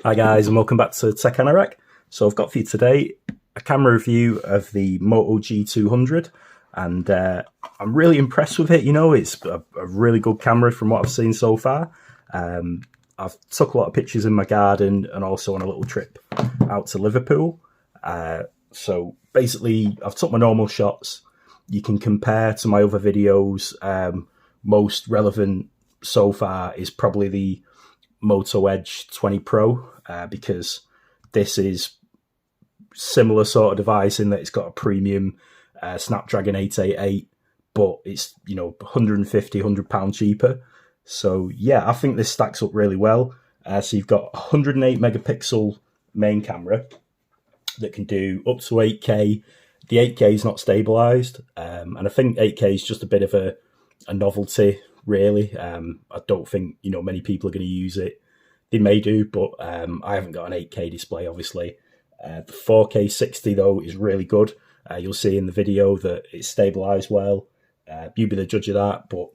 Hi guys, and welcome back to Tech Anorak. So I've got for you today a camera review of the Moto G200, and I'm really impressed with it. You know, it's a really good camera from what I've seen so far. I've took a lot of pictures in my garden and also on a little trip out to Liverpool. So basically, I've took my normal shots. You can compare to my other videos. Most relevant so far is probably the Moto Edge 20 Pro because this is similar sort of device in that it's got a premium Snapdragon 888, but it's 150 £100 cheaper. So yeah, I think this stacks up really well. So you've got 108 megapixel main camera that can do up to 8K. The 8K is not stabilized, and I think 8K is just a bit of a novelty, really. I don't think many people are going to use it. They may do, but I haven't got an 8K display, obviously. The 4K 60 though is really good. You'll see in the video that it's stabilized well. You be the judge of that, but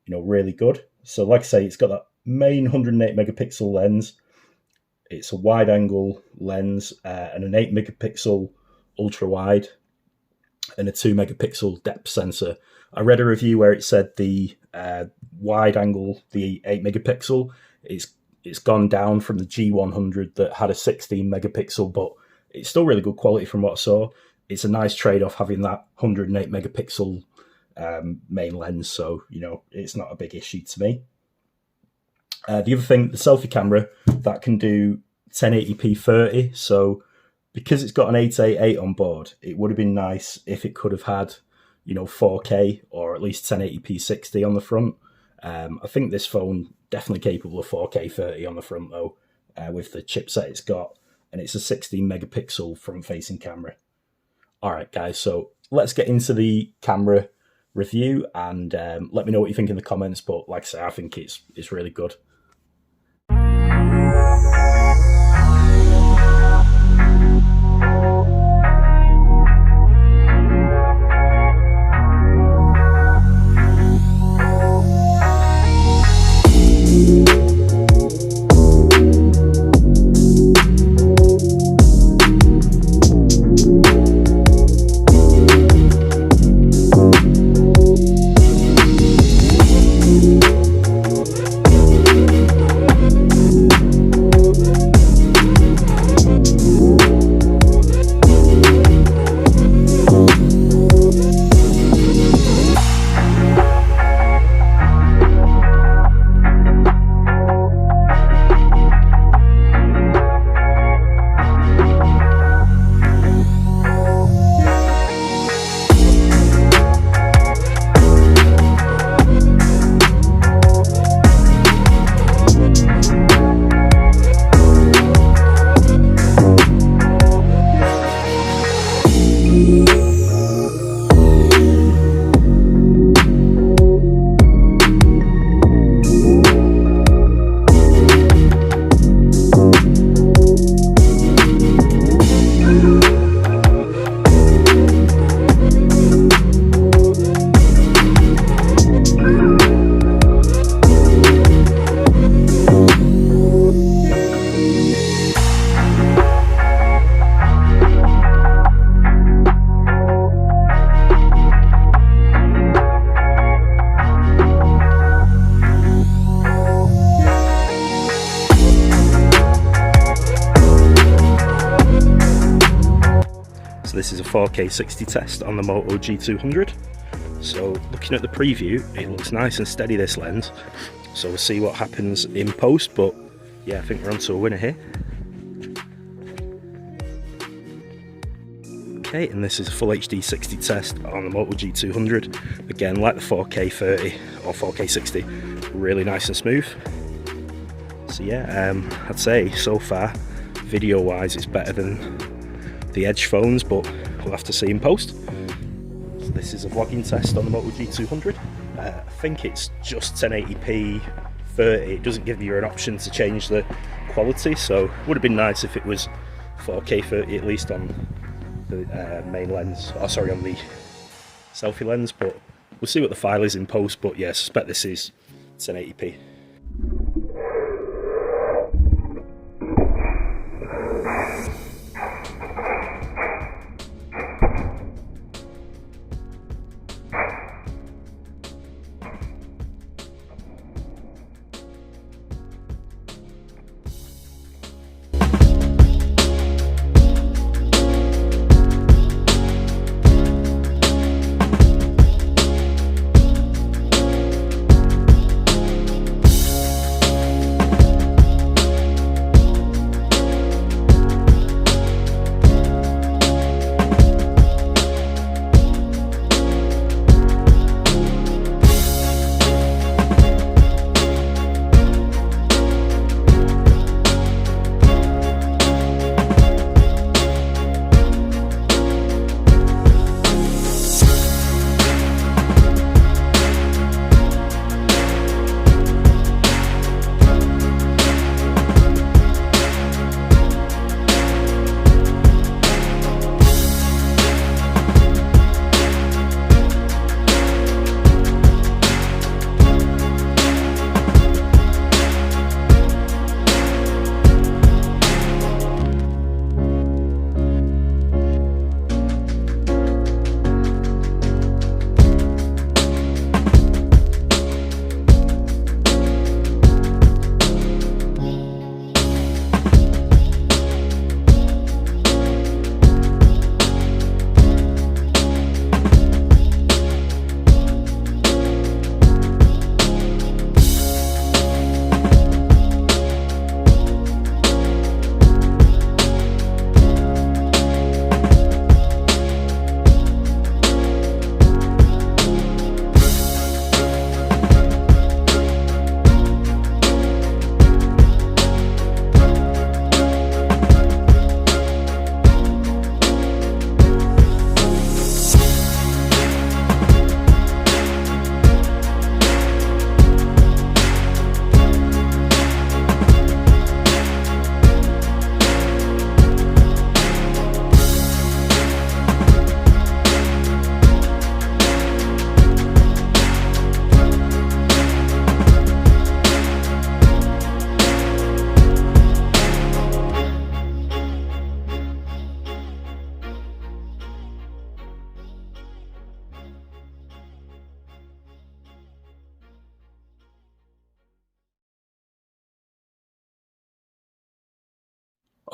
really good. So like I say, it's got that main 108 megapixel lens. It's a wide angle lens and an 8 megapixel ultra wide and a 2 megapixel depth sensor. I read a review where it said the wide angle, the 8 megapixel, it's gone down from the G100 that had a 16 megapixel, but it's still really good quality from what I saw. It's a nice trade-off having that 108 megapixel main lens, so it's not a big issue to me. The other thing, the selfie camera, that can do 1080p 30, so because it's got an 888 on board, it would have been nice if it could have had 4K or at least 1080p 60 on the front. I think this phone definitely capable of 4K 30 on the front though, with the chipset it's got, and it's a 16 megapixel front-facing camera. All right, guys, so let's get into the camera review and let me know what you think in the comments. But like I say, I think it's really good. This is a 4K 60 test on the Moto G200. So looking at the preview, it looks nice and steady, this lens. So we'll see what happens in post, but yeah, I think we're on to a winner here. Okay, and this is a full HD 60 test on the Moto G200. Again, like the 4K 30 or 4K 60, really nice and smooth. So yeah, I'd say so far, video wise, it's better than the Edge phones, but we'll have to see in post. So this is a vlogging test on the Moto G200. I think it's just 1080p 30. It doesn't give you an option to change the quality, so it would have been nice if it was 4K 30 at least on the main lens, or sorry, on the selfie lens, but we'll see what the file is in post. But yeah, I suspect this is 1080p.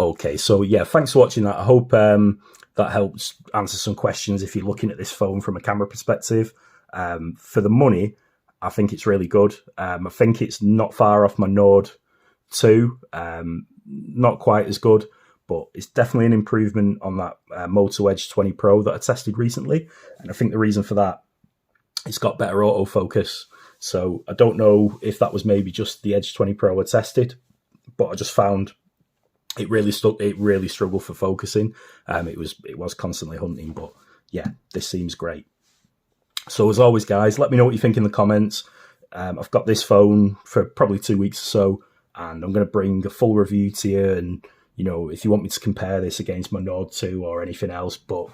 Okay, so yeah, thanks for watching that. I hope that helps answer some questions if you're looking at this phone from a camera perspective. For the money, I think it's really good. I think it's not far off my Nord 2. Not quite as good, but it's definitely an improvement on that Moto Edge 20 Pro that I tested recently. And I think the reason for that, it's got better autofocus. So I don't know if that was maybe just the Edge 20 Pro I tested, but I just found it really struggled for focusing. It was constantly hunting, but yeah, this seems great. So as always, guys, let me know what you think in the comments. I've got this phone for probably 2 weeks or so, and I'm going to bring a full review to you. And you know, if you want me to compare this against my Nord 2 or anything else, but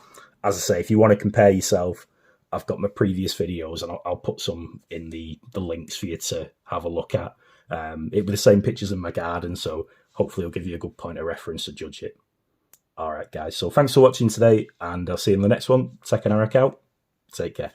as I say, if you want to compare yourself, I've got my previous videos, and I'll put some in the links for you to have a look at. It with the same pictures in my garden, so hopefully it'll give you a good point of reference to judge it. All right, guys. So thanks for watching today, and I'll see you in the next one. Take Anorak out. Take care.